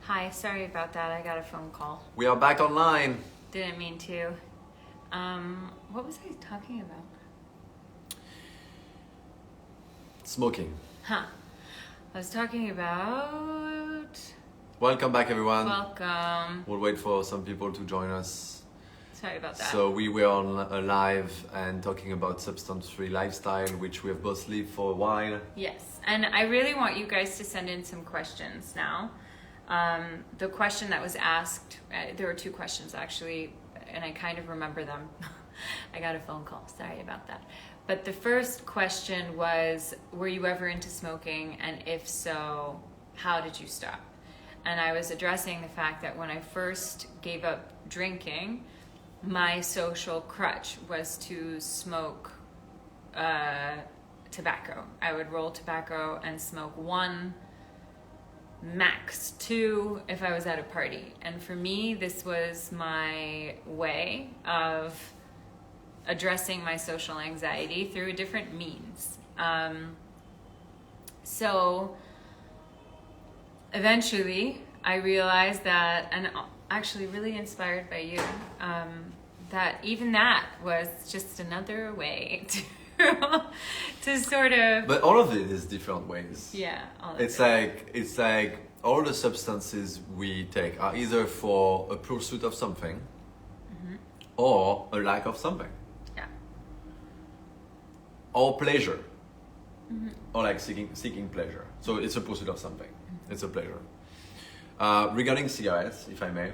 Hi, sorry about that. I got a phone call. We are back online. Didn't mean to. What was I talking about? Smoking. I was talking about... Welcome back, everyone. Welcome. We'll wait for some people to join us. Sorry about that. So we were on live and talking about substance-free lifestyle, which we have both lived for a while. Yes, and I really want you guys to send in some questions now. The question that was asked, there were two questions actually, and I kind of remember them. I got a phone call, sorry about that. But the first question was, were you ever into smoking? And if so, how did you stop? And I was addressing the fact that when I first gave up drinking, my social crutch was to smoke tobacco. I would roll tobacco and smoke one, max two if I was at a party. And for me, this was my way of addressing my social anxiety through different means. So eventually I realized that, and actually really inspired by you, that even that was just another way to sort of... But all of it is different ways. Yeah. It's like all the substances we take are either for a pursuit of something or a lack of something. Yeah. Or pleasure. Or like seeking pleasure. So it's a pursuit of something. It's a pleasure. Regarding cigarettes, if I may,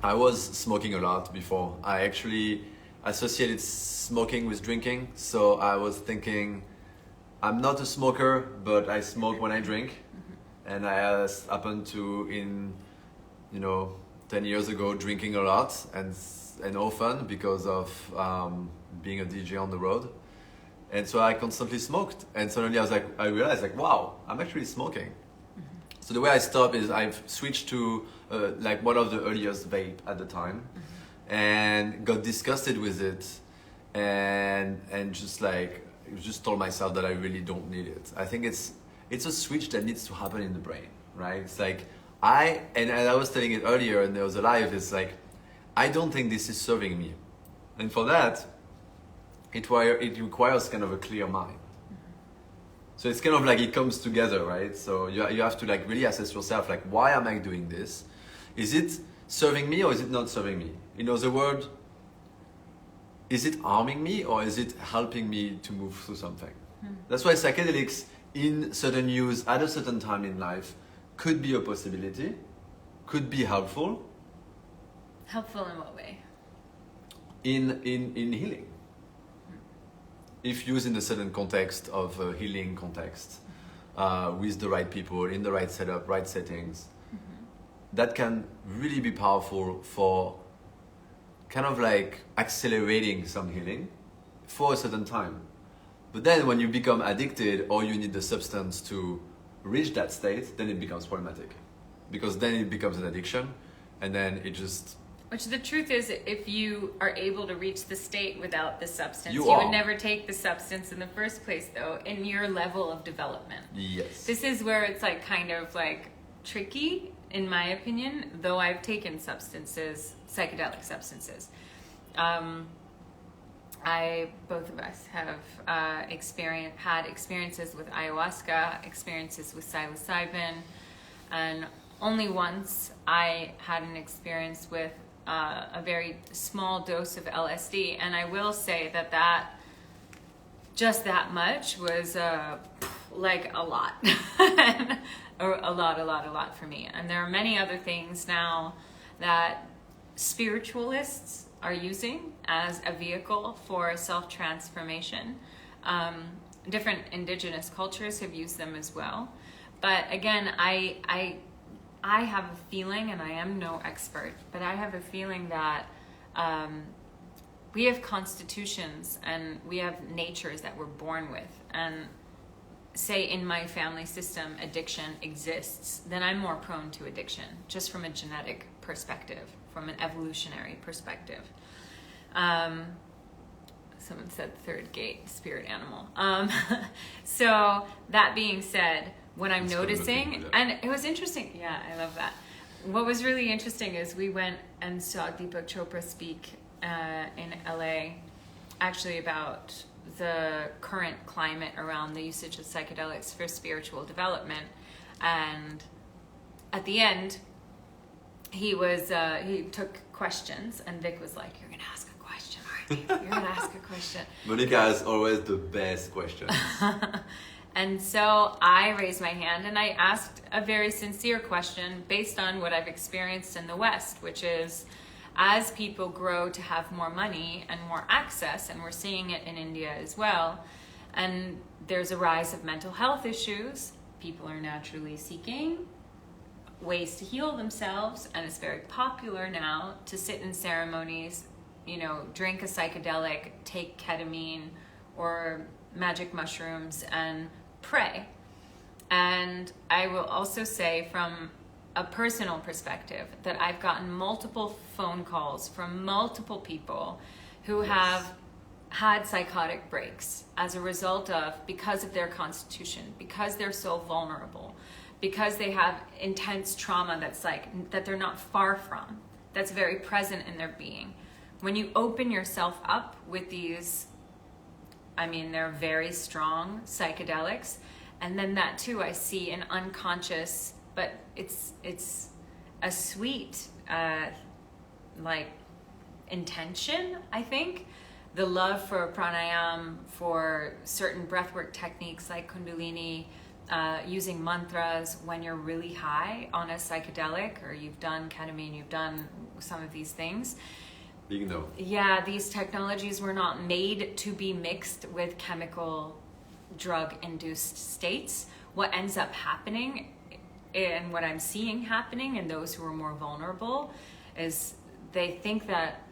I was smoking a lot before. I actually associated smoking with drinking. So I was thinking, I'm not a smoker, but I smoke when I drink. And I happened to, 10 years ago, drinking a lot and often because of being a DJ on the road. And so I constantly smoked. And suddenly I realized wow, I'm actually smoking. So the way I stopped is I've switched to one of the earliest vape at the time, and got disgusted with it, and just told myself that I really don't need it. I think it's a switch that needs to happen in the brain, right? It's like I was telling it earlier, and there was a live. It's like I don't think this is serving me, and for that, it requires kind of a clear mind. So it's kind of like it comes together, right? So you have to really assess yourself, why am I doing this? Is it serving me or is it not serving me? In other words, is it harming me or is it helping me to move through something? That's why psychedelics in certain use at a certain time in life could be a possibility, could be helpful. Helpful in what way? In healing. If used in a certain context of a healing context, with the right people, in the right setup, right settings, that can really be powerful for kind of accelerating some healing for a certain time. But then when you become addicted or you need the substance to reach that state, then it becomes problematic. Because then it becomes an addiction, and then it just... Which the truth is, if you are able to reach the state without the substance, you would never take the substance in the first place, though, in your level of development. Yes. This is where it's kind of tricky, in my opinion, though I've taken substances, psychedelic substances. Both of us have had experiences with ayahuasca, experiences with psilocybin, and only once I had an experience with a very small dose of LSD, and I will say that just that much was a lot. a lot for me. And there are many other things now that spiritualists are using as a vehicle for self-transformation. Different indigenous cultures have used them as well. But again, I have a feeling, and I am no expert, but I have a feeling that we have constitutions and we have natures that we're born with. And say in my family system addiction exists, then I'm more prone to addiction, just from a genetic perspective, from an evolutionary perspective. Someone said third gate, spirit animal. So that being said, what I'm noticing, and it was interesting, yeah, I love that. what was really interesting is we went and saw Deepak Chopra speak in LA, actually about the current climate around the usage of psychedelics for spiritual development. And at the end, he took questions, and Vic was like, "You're gonna ask a question, aren't you? You're gonna ask a question." Monica has always the best questions. And so I raised my hand and I asked a very sincere question based on what I've experienced in the West, which is, as people grow to have more money and more access, and we're seeing it in India as well, and there's a rise of mental health issues, people are naturally seeking ways to heal themselves, and it's very popular now to sit in ceremonies, drink a psychedelic, take ketamine or magic mushrooms and pray. And I will also say, from a personal perspective, that I've gotten multiple phone calls from multiple people who have had psychotic breaks as a result of, because of their constitution, because they're so vulnerable, because they have intense trauma that they're not far from, that's very present in their being. When you open yourself up with these, they're very strong psychedelics, and then that too I see an unconscious, but it's a sweet intention, I think. The love for pranayam, for certain breathwork techniques like kundalini, using mantras when you're really high on a psychedelic, or you've done ketamine, you've done some of these things. Yeah, these technologies were not made to be mixed with chemical drug-induced states. What ends up happening, and what I'm seeing happening in those who are more vulnerable, is they think that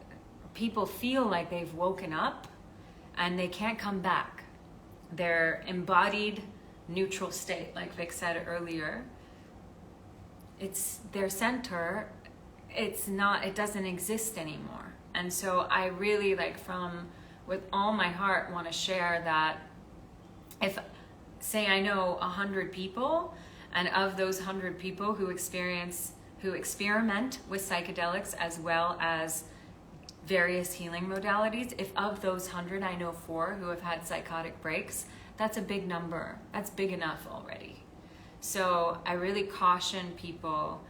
people feel like they've woken up and they can't come back. Their embodied neutral state, like Vic said earlier, it's their center, it doesn't exist anymore. And so I really, with all my heart, want to share that if, say, I know 100 people, and of those 100 people who experiment with psychedelics as well as various healing modalities, if of those 100 I know 4 who have had psychotic breaks, that's a big number. That's big enough already. So I really caution people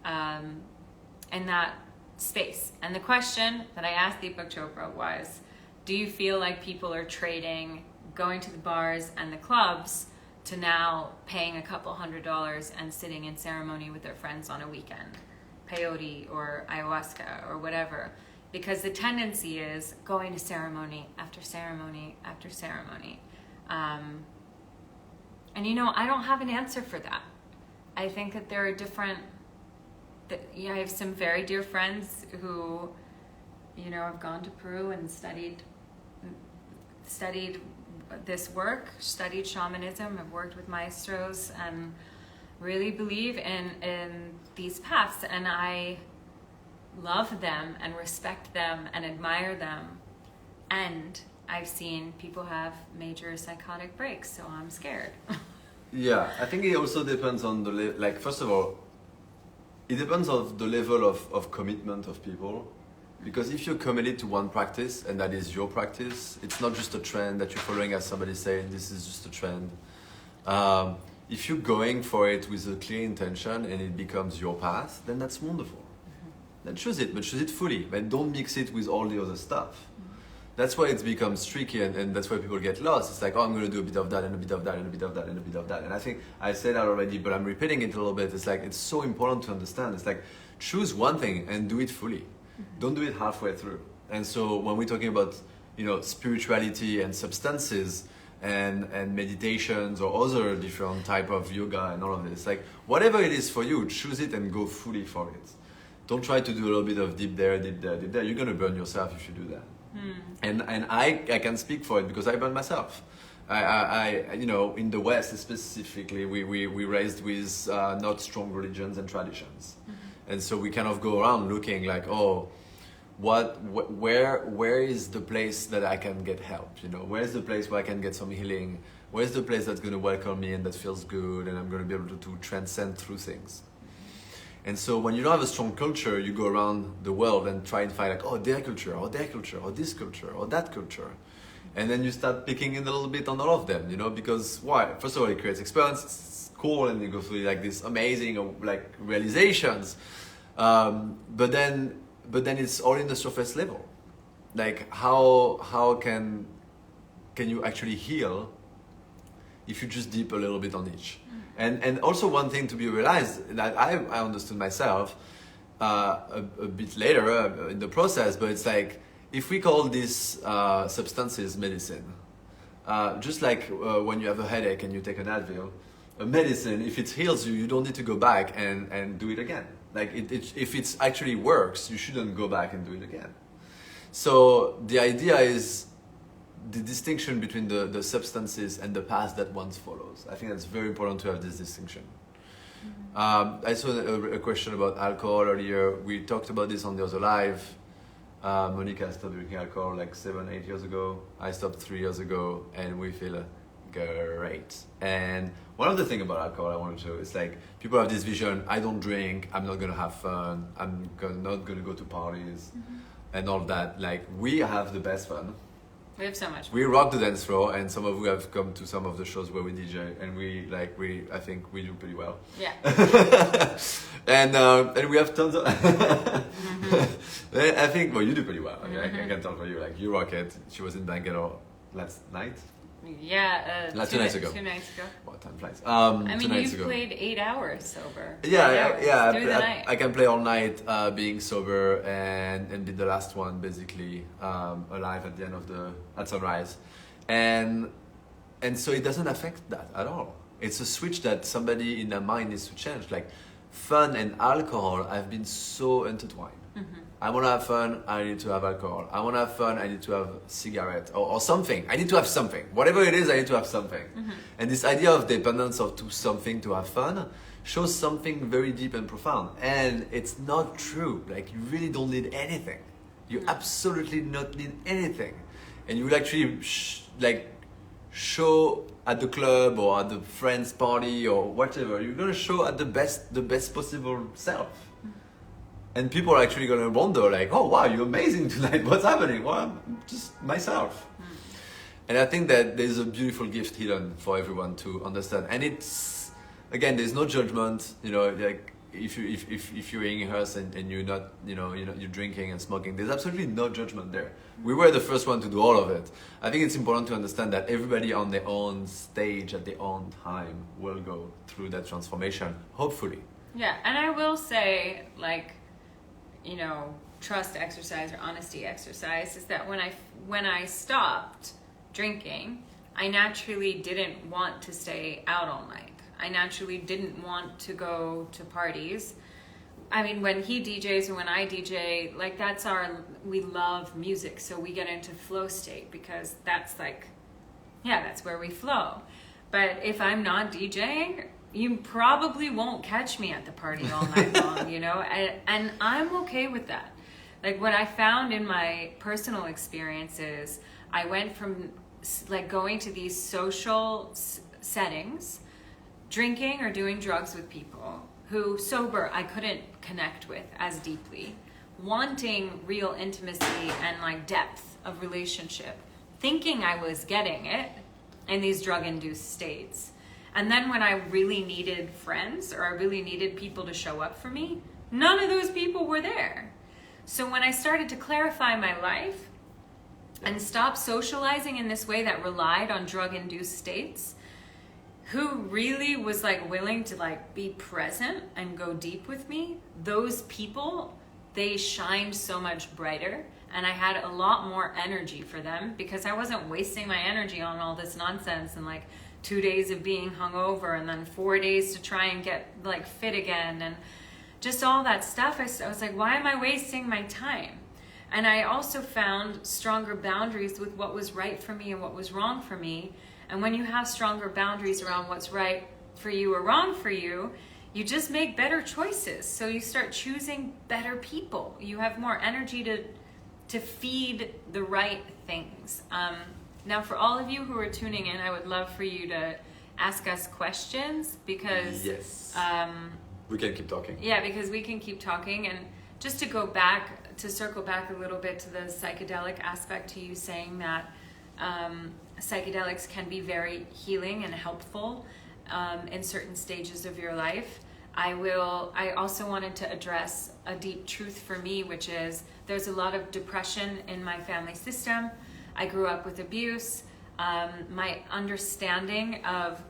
in that space. And the question that I asked Deepak Chopra was, do you feel like people are trading going to the bars and the clubs to now paying a couple $100 and sitting in ceremony with their friends on a weekend, peyote or ayahuasca or whatever? Because the tendency is going to ceremony after ceremony after ceremony. And I don't have an answer for that. I think that there are different, I have some very dear friends who, have gone to Peru and studied this work, studied shamanism, have worked with maestros, and really believe in these paths. And I love them and respect them and admire them. And I've seen people have major psychotic breaks, so I'm scared. Yeah, I think it also depends on first of all, it depends on the level of commitment of people. Because if you're committed to one practice, and that is your practice, it's not just a trend that you're following, as somebody saying, this is just a trend. If you're going for it with a clear intention and it becomes your path, then that's wonderful. Then choose it, but choose it fully. But don't mix it with all the other stuff. That's why it becomes tricky, and that's why people get lost. It's like, I'm going to do a bit of that, and a bit of that, and a bit of that, and a bit of that. And I think I said that already, but I'm repeating it a little bit. It's like, it's so important to understand. It's like, choose one thing and do it fully. Don't do it halfway through. And so when we're talking about, spirituality and substances and meditations or other different type of yoga and all of this, like whatever it is for you, choose it and go fully for it. Don't try to do a little bit of deep there, deep there, deep there. You're going to burn yourself if you do that. And I can speak for it because I burned myself. I in the West specifically, we raised with not strong religions and traditions. And so we kind of go around looking like, where is the place that I can get help? Where's the place where I can get some healing? Where's the place that's going to welcome me and that feels good and I'm going to be able to transcend through things? And so when you don't have a strong culture, you go around the world and try and find like, oh, their culture, or this culture, or that culture. And then you start picking in a little bit on all of them, you know, because why? First of all, it creates experience, it's cool, and you go through like this amazing like realizations. But then it's all in the surface level. Like how can you actually heal if you just dip a little bit on each? And also one thing to be realized that I understood myself a bit later in the process, but it's like, if we call these substances medicine, just like when you have a headache and you take an Advil, a medicine, if it heals you, you don't need to go back and do it again. Like if it actually works, you shouldn't go back and do it again. So the idea is the distinction between the substances and the path that one follows. I think that's very important to have this distinction. I saw a question about alcohol earlier. We talked about this on the other live. Monica stopped drinking alcohol like 7-8 years ago. I stopped 3 years ago, and we feel great. And one of the things about alcohol I want to show is like, people have this vision, I don't drink, I'm not going to have fun, I'm not going to go to parties, and all that. Like, we have the best fun. We have so much fun. We rock the dance floor, and some of you have come to some of the shows where we DJ, and I think we do pretty well. Yeah. and we have tons of. I think, well, you do pretty well. I can tell for you, like, you rock it. She was in Bangalore last night. Yeah, 2 nights ago. 2 nights ago. Well, time flies. I mean, you've played 8 hours sober. Yeah. I can play all night, being sober, and did the last one basically alive at the end of at sunrise, and so it doesn't affect that at all. It's a switch that somebody in their mind needs to change. Like, fun and alcohol have been so intertwined. I want to have fun, I need to have alcohol. I want to have fun, I need to have cigarette or something. I need to have something. Whatever it is, I need to have something. And this idea of dependence to something to have fun shows something very deep and profound. And it's not true. Like, you really don't need anything. You absolutely not need anything. And you will actually show at the club or at the friend's party or whatever. You're going to show at the best possible self. And people are actually going to wonder, like, oh, wow, you're amazing tonight. What's happening? Well, I'm just myself. And I think that there's a beautiful gift hidden for everyone to understand. And it's, again, there's no judgment. You know, like, if you're hearing us and you're not, you're drinking and smoking, there's absolutely no judgment there. We were the first one to do all of it. I think it's important to understand that everybody on their own stage at their own time will go through that transformation, hopefully. Yeah, and I will say, like, trust exercise or honesty exercise is that when I stopped drinking, I naturally didn't want to stay out all night. I naturally didn't want to go to parties. I mean, when he DJs and when I DJ, like, we love music, so we get into flow state because that's where we flow. But if I'm not DJing, you probably won't catch me at the party all night long, and I'm okay with that. Like, what I found in my personal experiences, I went from like going to these social settings, drinking or doing drugs with people who sober I couldn't connect with as deeply, wanting real intimacy and like depth of relationship, thinking I was getting it in these drug-induced states. And then when I really needed friends or I really needed people to show up for me, none of those people were there. So when I started to clarify my life and stop socializing in this way that relied on drug-induced states, who really was like willing to like be present and go deep with me, those people, they shined so much brighter. And I had a lot more energy for them because I wasn't wasting my energy on all this nonsense and like 2 days of being hungover and then 4 days to try and get like fit again and just all that stuff. I was like, why am I wasting my time? And I also found stronger boundaries with what was right for me and what was wrong for me. And when you have stronger boundaries around what's right for you or wrong for you, you just make better choices. So you start choosing better people. You have more energy to feed the right things. Now, for all of you who are tuning in, I would love for you to ask us questions because yes. We can keep talking. Yeah, because we can keep talking. And just to circle back a little bit to the psychedelic aspect, to you saying that psychedelics can be very healing and helpful in certain stages of your life. I also wanted to address a deep truth for me, which is there's a lot of depression in my family system. I grew up with abuse. My understanding of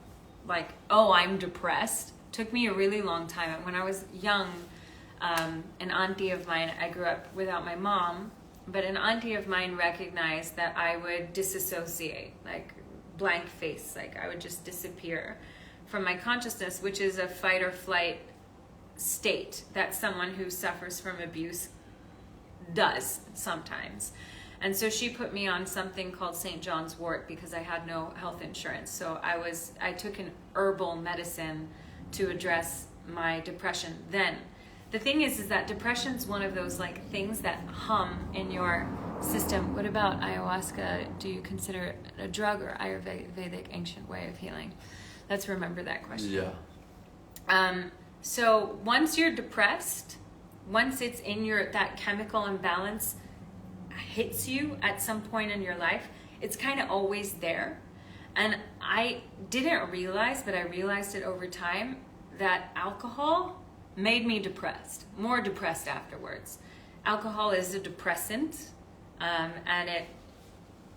like, oh, I'm depressed took me a really long time. When I was young, an auntie of mine, I grew up without my mom, but an auntie of mine recognized that I would disassociate, like blank face, like I would just disappear from my consciousness, which is a fight or flight state that someone who suffers from abuse does sometimes. And so she put me on something called St. John's wort because I had no health insurance. So I took an herbal medicine to address my depression. Then the thing is that depression's one of those like things that hum in your system. What about ayahuasca? Do you consider it a drug or Ayurvedic ancient way of healing? Let's remember that question. Yeah. So once you're depressed, once it's in that chemical imbalance hits you at some point in your life, it's kind of always there. And I didn't realize, but I realized it over time, that alcohol made me depressed, more depressed afterwards. Alcohol is a depressant, and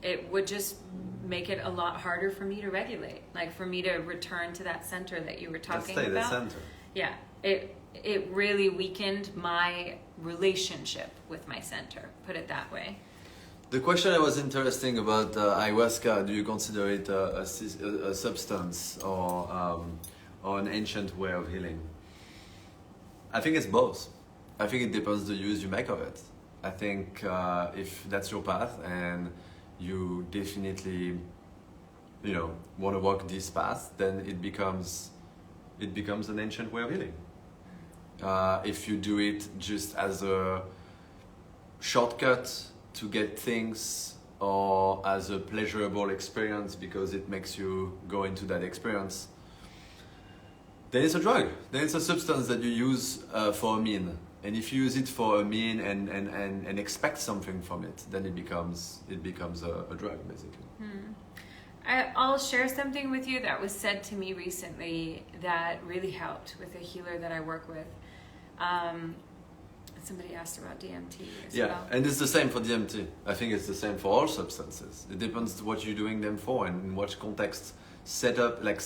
it would just make it a lot harder for me to regulate, like for me to return to that center that you were talking about. Let's stay the center. Yeah, it really weakened my relationship with my center, put it that way. The question that was interesting about ayahuasca, do you consider it a substance or an ancient way of healing? I think it's both. I think it depends the use you make of it. I think if that's your path and you definitely, want to walk this path, then it becomes an ancient way of healing. If you do it just as a shortcut to get things or as a pleasurable experience because it makes you go into that experience, then it's a drug. Then it's a substance that you use for a mean. And if you use it for a mean and expect something from it, then it becomes a drug, basically. I'll share something with you that was said to me recently that really helped with a healer that I work with. Somebody asked about DMT as well. And it's the same for DMT. I think it's the same for all substances. It depends what you're doing them for and in what context. Setup, like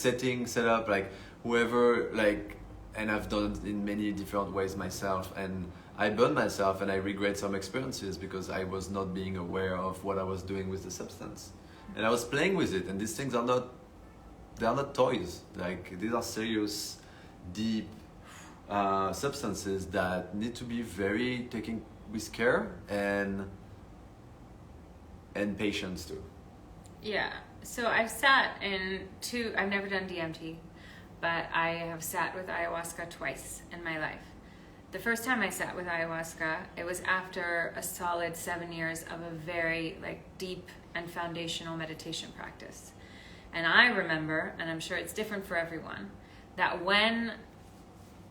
whoever, like, and I've done it in many different ways myself, and I burned myself and I regret some experiences because I was not being aware of what I was doing with the substance. And I was playing with it, and these things are not toys. Like, these are serious, deep substances that need to be very taken with care and patience too. Yeah. So I've sat I've never done DMT, but I have sat with ayahuasca twice in my life. The first time I sat with ayahuasca, it was after a solid 7 years of a very deep and foundational meditation practice. And I remember, and I'm sure it's different for everyone, that when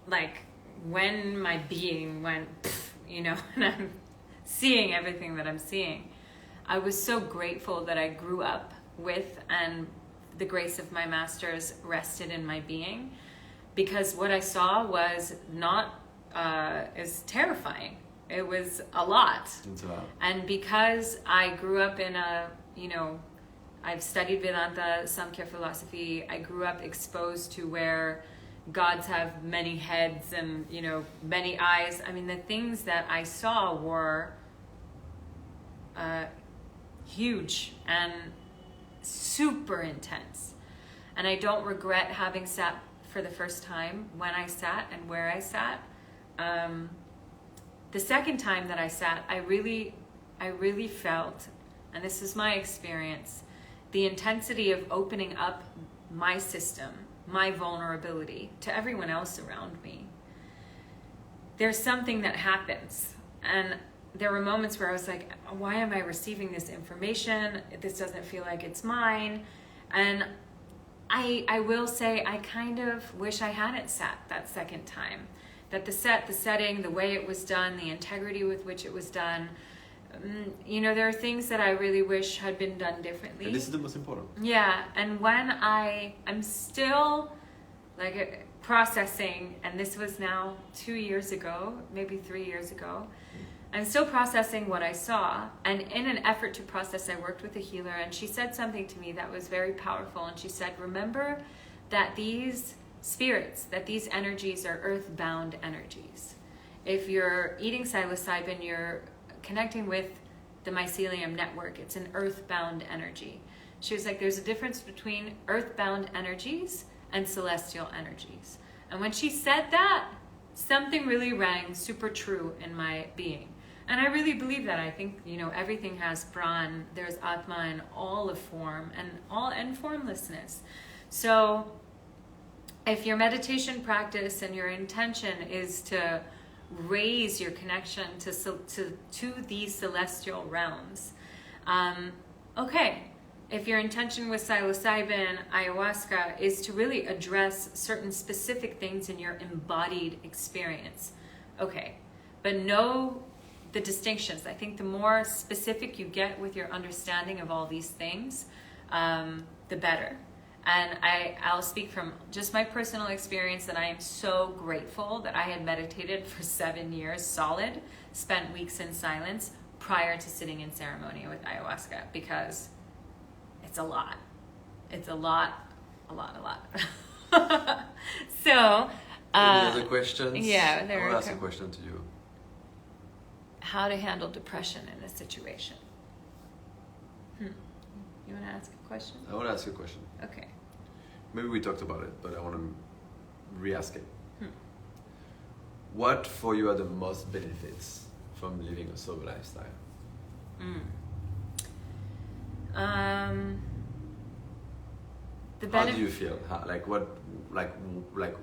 my being went, and I'm seeing everything that I'm seeing, I was so grateful that I grew up with and the grace of my masters rested in my being, because what I saw was not, is terrifying. It was a lot. It's a lot. And because I grew up in I've studied Vedanta, Samkhya philosophy, I grew up exposed to where gods have many heads and, many eyes. I mean, the things that I saw were huge and super intense. And I don't regret having sat for the first time when I sat and where I sat. The second time that I sat, I really felt, and this is my experience, the intensity of opening up my system, my vulnerability to everyone else around me. There's something that happens, and there were moments where I was like, why am I receiving this information? This doesn't feel like it's mine. And I will say I kind of wish I hadn't sat that second time. That the setting, the way it was done, the integrity with which it was done, there are things that I really wish had been done differently. And this is the most important. Yeah, and when I'm still like processing, and this was now 2 years ago, maybe 3 years ago, I'm still processing what I saw. And in an effort to process, I worked with a healer, and she said something to me that was very powerful. And she said, remember that these spirits, that these energies are earthbound energies. If you're eating psilocybin, you're connecting with the mycelium network. It's an earthbound energy. She was like, there's a difference between earthbound energies and celestial energies. And when she said that, something really rang super true in my being. And I really believe that. I think, everything has Pran, there's Atma in all of form and formlessness. So if your meditation practice and your intention is to raise your connection to these celestial realms, okay. If your intention with psilocybin, ayahuasca, is to really address certain specific things in your embodied experience, okay. But know the distinctions. I think the more specific you get with your understanding of all these things, the better. And I'll speak from just my personal experience that I am so grateful that I had meditated for 7 years solid, spent weeks in silence prior to sitting in ceremony with ayahuasca, because it's a lot. It's a lot. So, any other questions? Yeah, I will ask a question to you. How to handle depression in a situation? You want to ask a question? I want to ask you a question. Okay. Maybe we talked about it, but I want to re-ask it. What for you are the most benefits from living a sober lifestyle? How do you feel?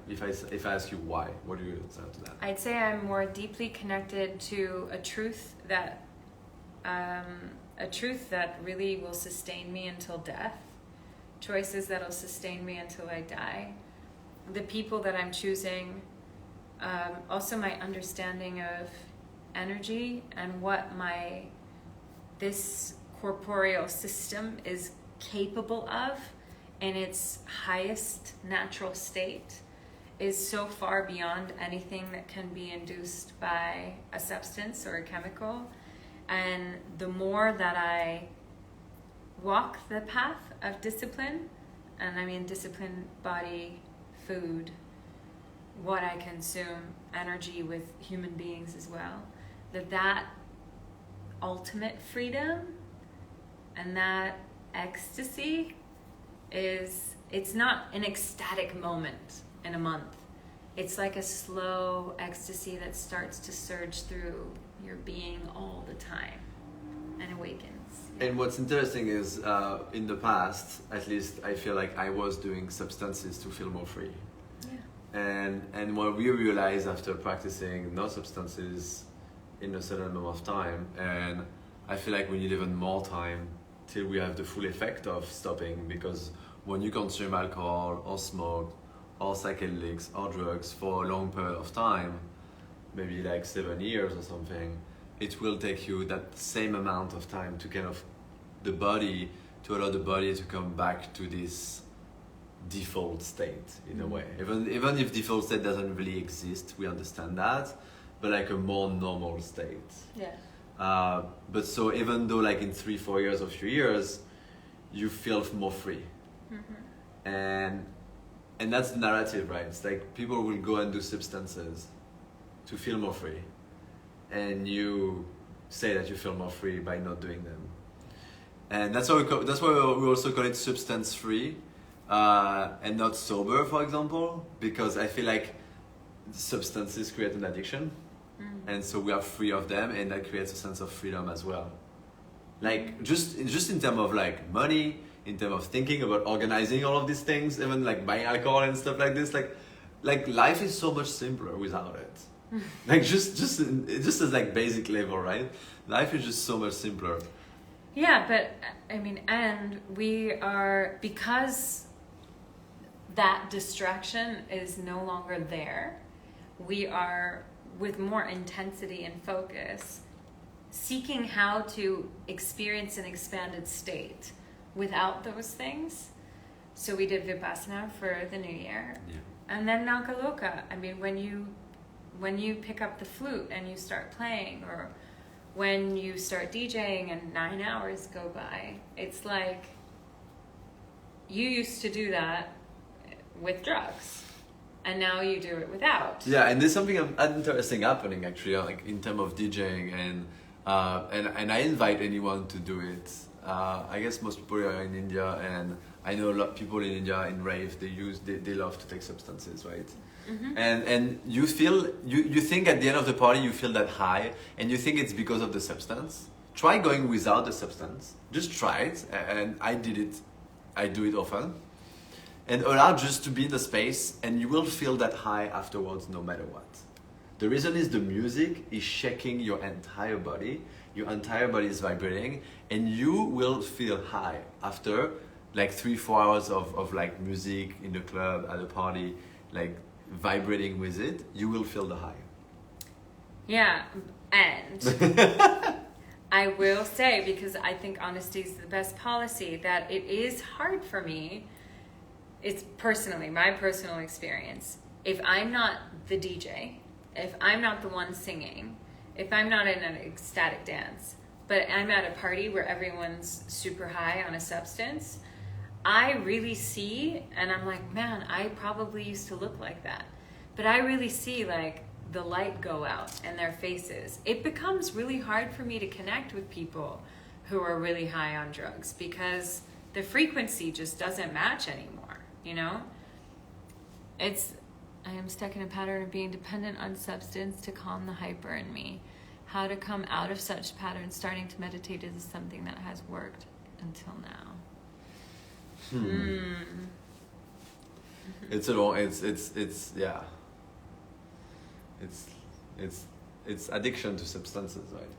If I ask you why, what do you answer to that? I'd say I'm more deeply connected to a truth that really will sustain me until death. Choices that'll sustain me until I die. The people that I'm choosing. Also my understanding of energy and what this corporeal system is capable of in its highest natural state is so far beyond anything that can be induced by a substance or a chemical. And the more that I walk the path of discipline, and I mean discipline, body, food, what I consume, energy with human beings as well, that ultimate freedom and that ecstasy it's not an ecstatic moment in a month. It's like a slow ecstasy that starts to surge through your being all the time and awakens. And what's interesting is in the past, at least I feel like I was doing substances to feel more free. Yeah. And what we realized after practicing no substances in a certain amount of time, and I feel like we need even more time till we have the full effect of stopping, because when you consume alcohol or smoke or psychedelics or drugs for a long period of time, maybe like 7 years or something, it will take you that same amount of time to allow the body to come back to this default state in a way. Even if default state doesn't really exist, we understand that, but like a more normal state. Yeah. But so even though like in 3-4 years or few years, you feel more free. And that's the narrative, right? It's like people will go and do substances to feel more free, and you say that you feel more free by not doing them. And that's why we also call it substance free and not sober, for example, because I feel like substances create an addiction. And so we are free of them, and that creates a sense of freedom as well. Like just in terms of like money, in terms of thinking about organizing all of these things, even like buying alcohol and stuff like this, like life is so much simpler without it. Like just as like basic level, right? Life is just so much simpler. Yeah, but I mean, and we are, because that distraction is no longer there. We are, with more intensity and focus, seeking how to experience an expanded state without those things. So we did Vipassana for the new year. Yeah. And then Nakaloka. I mean, when you pick up the flute and you start playing, or when you start DJing and 9 hours go by, it's like you used to do that with drugs, and now you do it without. Yeah, and there's something interesting happening actually, like in terms of DJing, and I invite anyone to do it. I guess most people are in India, and I know a lot of people in India in rave. They love to take substances, right? Mm-hmm. And you feel you think at the end of the party you feel that high, and you think it's because of the substance. Try going without the substance. Just try it, and I did it. I do it often. And allow just to be in the space, and you will feel that high afterwards no matter what. The reason is the music is shaking your entire body. Your entire body is vibrating, and you will feel high after like 3-4 hours of like music in the club, at a party, like vibrating with it. You will feel the high. Yeah, and I will say, because I think honesty is the best policy, that it is hard for me. It's personally, my personal experience. If I'm not the DJ, if I'm not the one singing, if I'm not in an ecstatic dance, but I'm at a party where everyone's super high on a substance, I really see, and I'm like, man, I probably used to look like that. But I really see like the light go out in their faces. It becomes really hard for me to connect with people who are really high on drugs, because the frequency just doesn't match anymore. You know, I am stuck in a pattern of being dependent on substance to calm the hyper in me. How to come out of such patterns? Starting to meditate is something that has worked until now. It's a long. It's yeah. It's addiction to substances, right?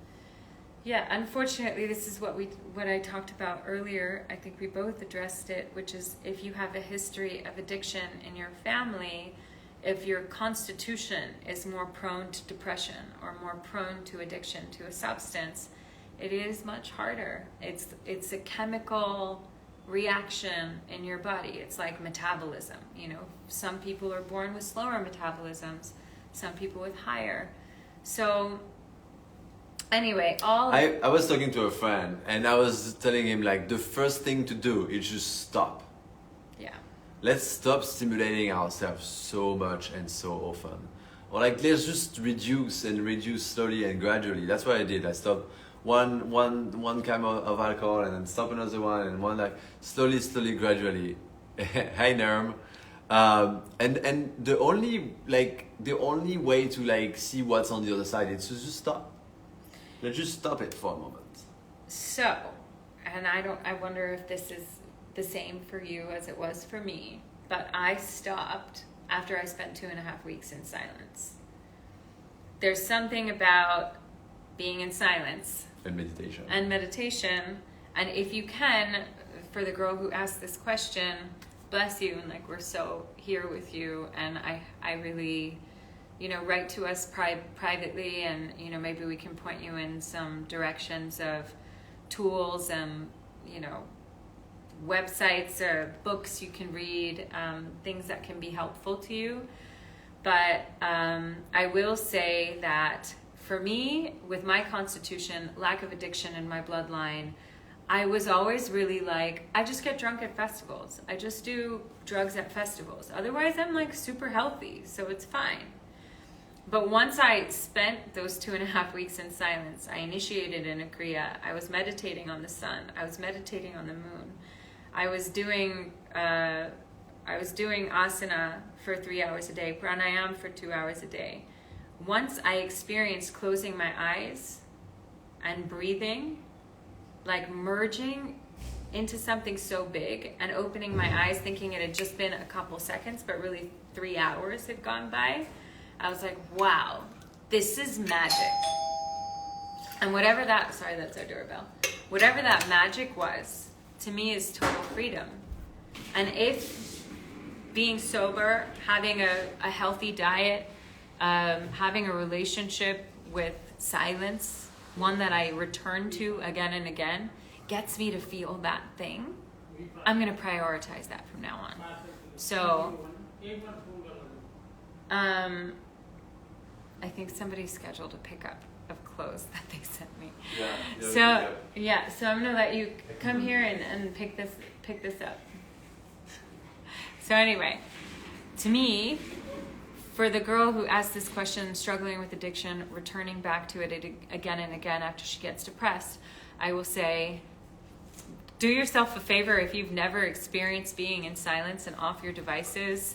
Yeah, unfortunately, this is what I talked about earlier. I think we both addressed it, which is if you have a history of addiction in your family, if your constitution is more prone to depression or more prone to addiction to a substance, it is much harder. It's a chemical reaction in your body. It's like metabolism. You know, some people are born with slower metabolisms, some people with higher. So anyway, I was talking to a friend, and I was telling him like the first thing to do is just stop. Yeah. Let's stop stimulating ourselves so much and so often. Or like let's just reduce slowly and gradually. That's what I did. I stopped one kind of alcohol, and then stop another one, and one, like slowly, gradually. Hey Nerm. And the only way to like see what's on the other side is to just stop. Let's just stop it for a moment. So, and I wonder if this is the same for you as it was for me, but I stopped after I spent 2.5 weeks in silence. There's something about being in silence And meditation. And if you can, for the girl who asked this question, bless you, and like we're so here with you, and I really, you know, write to us privately, and you know, maybe we can point you in some directions of tools and, you know, websites or books you can read, things that can be helpful to you. But I will say that for me, with my constitution, lack of addiction in my bloodline, I was always really like, I just get drunk at festivals. I just do drugs at festivals. Otherwise, I'm like super healthy, so it's fine. But once I spent those 2.5 weeks in silence, I initiated in a Kriya. I was meditating on the sun. I was meditating on the moon. I was doing asana for 3 hours a day, pranayama for 2 hours a day. Once I experienced closing my eyes and breathing, like merging into something so big, and opening my eyes thinking it had just been a couple seconds, but really 3 hours had gone by, I was like, wow, this is magic. And whatever that, sorry, that's our doorbell. Whatever that magic was, to me is total freedom. And if being sober, having a healthy diet, having a relationship with silence, one that I return to again and again, gets me to feel that thing, I'm going to prioritize that from now on. So, I think somebody scheduled a pickup of clothes that they sent me. So I'm going to let you come here and pick this up. So anyway, to me, for the girl who asked this question, struggling with addiction, returning back to it again and again after she gets depressed, I will say, do yourself a favor if you've never experienced being in silence and off your devices,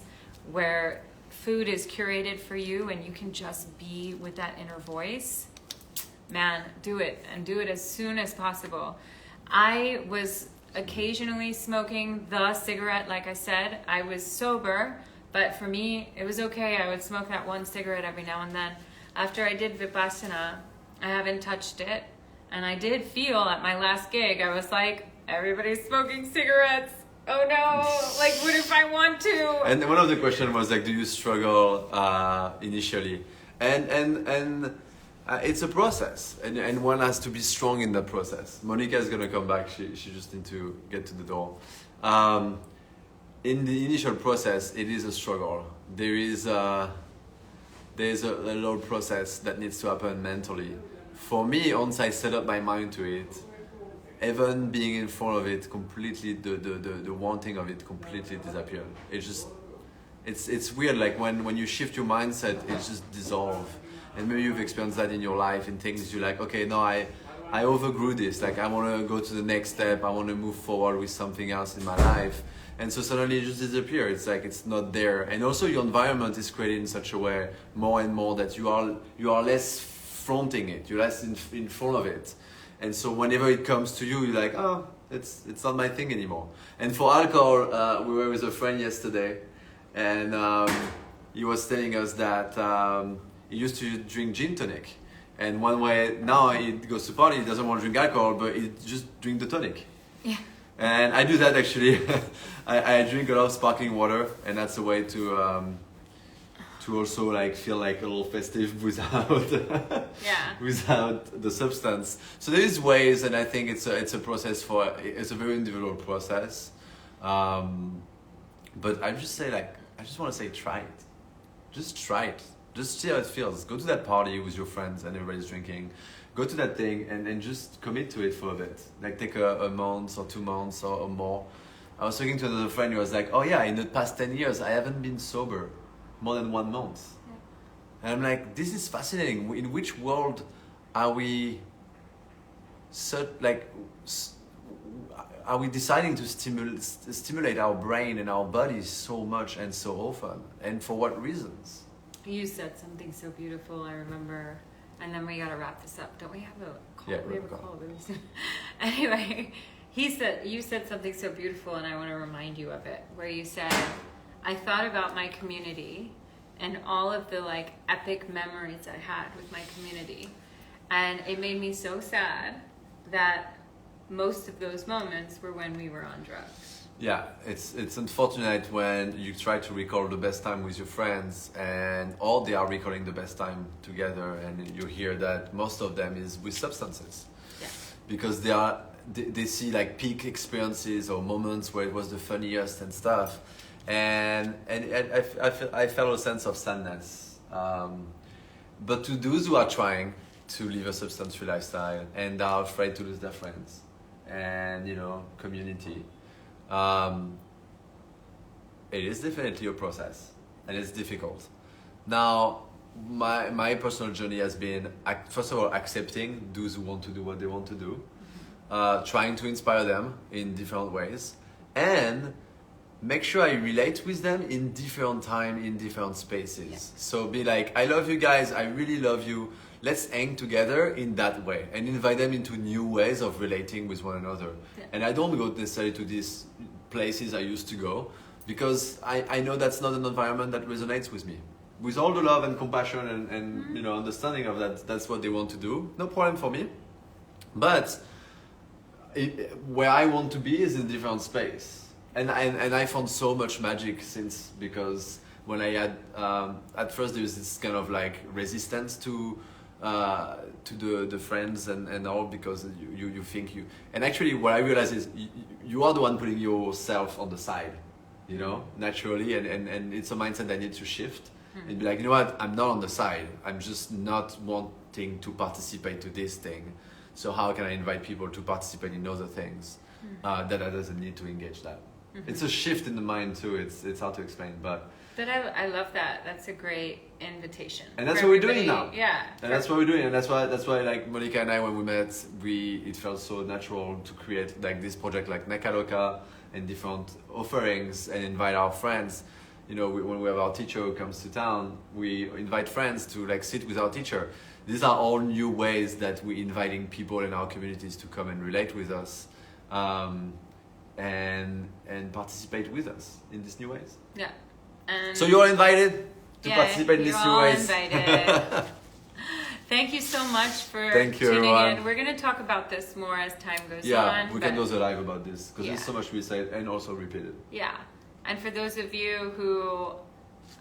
where food is curated for you and you can just be with that inner voice. Man, do it, and do it as soon as possible. I was occasionally smoking the cigarette, like I said. I was sober, but for me, it was okay. I would smoke that one cigarette every now and then. After I did Vipassana, I haven't touched it. And I did feel at my last gig, I was like, everybody's smoking cigarettes. Oh no, like what if I want to? And one of the questions was like, do you struggle initially? And it's a process, and one has to be strong in that process. Monica is gonna come back. She just needs to get to the door. In the initial process, it is a struggle. There's a little process that needs to happen mentally. For me, once I set up my mind to it, even being in front of it completely, the wanting of it completely disappeared. It's weird. Like when you shift your mindset, it just dissolves. And maybe you've experienced that in your life, in things you're like, okay, no, I overgrew this. Like I want to go to the next step. I want to move forward with something else in my life. And so suddenly it just disappears. It's like it's not there. And also your environment is created in such a way more and more that you are less fronting it. You're less in front of it. And so whenever it comes to you, you're like, oh, it's not my thing anymore. And for alcohol, we were with a friend yesterday, and he was telling us that he used to drink gin tonic. And one way, now he goes to party, he doesn't want to drink alcohol, but he just drink the tonic. Yeah. And I do that actually. I drink a lot of sparkling water, and that's a way to also like feel like a little festive without without the substance. So there is ways, and I think it's a process it's a very individual process. But I just say I just want to say try it. Just try it. Just see how it feels. Go to that party with your friends and everybody's drinking. Go to that thing and just commit to it for a bit. Like take a month or 2 months or more. I was talking to another friend who was like, oh yeah, in the past 10 years, I haven't been sober more than 1 month. Yeah. And I'm like, this is fascinating. In which world are we are we deciding to stimulate our brain and our bodies so much and so often? And for what reasons? You said something so beautiful, I remember, and then we gotta wrap this up. Don't we have a call? Yeah, we have a call really soon. Anyway, you said something so beautiful, and I want to remind you of it, where you said, I thought about my community and all of the like epic memories I had with my community, and it made me so sad that most of those moments were when we were on drugs. Yeah, it's unfortunate when you try to recall the best time with your friends and all they are recalling the best time together, and you hear that most of them is with substances. Yeah. Because they see like peak experiences or moments where it was the funniest and stuff, and I felt a sense of sadness. But to those who are trying to live a substance-free lifestyle and are afraid to lose their friends and community. It is definitely a process, and it's difficult. Now, my personal journey has been, first of all, accepting those who want to do what they want to do, trying to inspire them in different ways, and make sure I relate with them in different time, in different spaces. Yeah. So be like, I love you guys, I really love you. Let's hang together in that way and invite them into new ways of relating with one another. Yeah. And I don't go necessarily to these places I used to go because I know that's not an environment that resonates with me. With all the love and compassion and understanding of that, that's what they want to do. No problem for me. But where I want to be is in a different space. and I found so much magic since, because when I had at first there was this kind of like resistance to the friends and all, because you think you, and actually what I realized is you are the one putting yourself on the side, you know, naturally, and it's a mindset that needs to shift and be like, you know what, I'm not on the side, I'm just not wanting to participate to this thing, so how can I invite people to participate in other things that doesn't need to engage that. It's a shift in the mind too. It's hard to explain, but I love that. That's a great invitation. And that's for what we're doing everybody. now. Yeah. And that's what we're doing, and that's why like Monica and I, when we met, it felt so natural to create like this project like Nakaloka and different offerings and invite our friends. You know, when we have our teacher who comes to town, we invite friends to like sit with our teacher. These are all new ways that we're inviting people in our communities to come and relate with us. And participate with us in these new ways. Yeah. And so you're invited to participate in these new ways. Invited. Thank you so much for tuning in. We're going to talk about this more as time goes on. Yeah, we can do the live about this, because there's so much we said and also repeated. Yeah. And for those of you who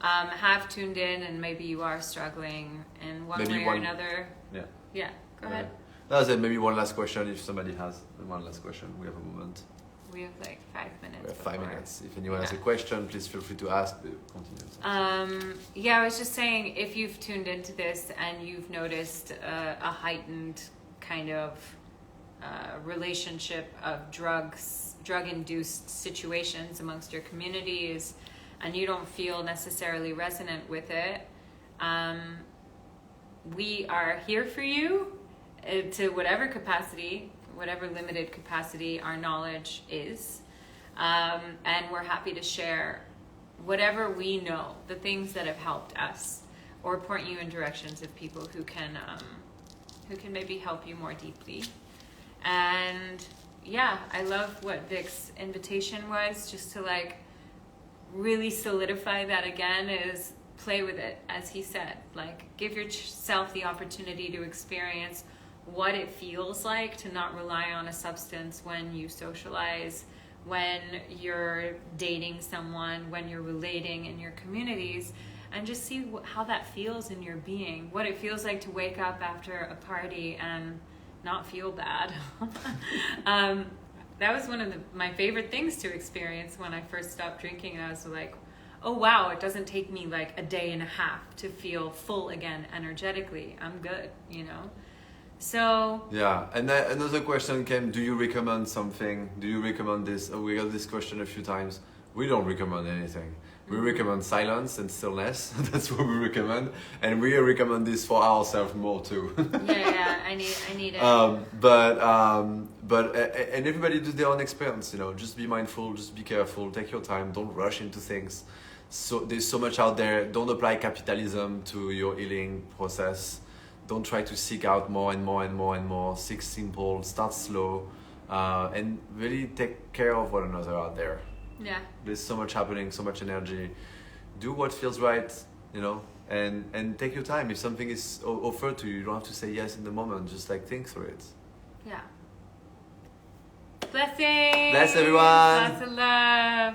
have tuned in and maybe you are struggling in one way or another. Yeah, go ahead. That's it. Maybe one last question if somebody has one last question. We have a moment. We have like 5 minutes. We have 5 minutes. If anyone has a question, please feel free to ask. Continue. Yeah, I was just saying, if you've tuned into this and you've noticed a heightened kind of relationship of drug-induced situations amongst your communities, and you don't feel necessarily resonant with it, we are here for you to whatever capacity, whatever limited capacity our knowledge is, and we're happy to share whatever we know, the things that have helped us, or point you in directions of people who can maybe help you more deeply. And yeah, I love what Vic's invitation was, just to like really solidify that again, is play with it, as he said, like give yourself the opportunity to experience what it feels like to not rely on a substance when you socialize, when you're dating someone, when you're relating in your communities, and just see how that feels in your being, what it feels like to wake up after a party and not feel bad. That was one of my favorite things to experience when I first stopped drinking, and I was like, oh wow, it doesn't take me like a day and a half to feel full again energetically. I'm good, you know? So yeah, and another question came, do you recommend something? Do you recommend this? We got this question a few times. We don't recommend anything. We recommend silence and stillness. That's what we recommend, and we recommend this for ourselves more too. yeah, I need it. But and everybody do their own experience. You know, just be mindful, just be careful, take your time, don't rush into things. So there's so much out there. Don't apply capitalism to your healing process. Don't try to seek out more and more and more and more. Seek simple, start slow, and really take care of one another out there. Yeah. There's so much happening, so much energy. Do what feels right, you know, and take your time. If something is offered to you, you don't have to say yes in the moment. Just like think through it. Yeah. Blessings. Bless everyone. Lots of love.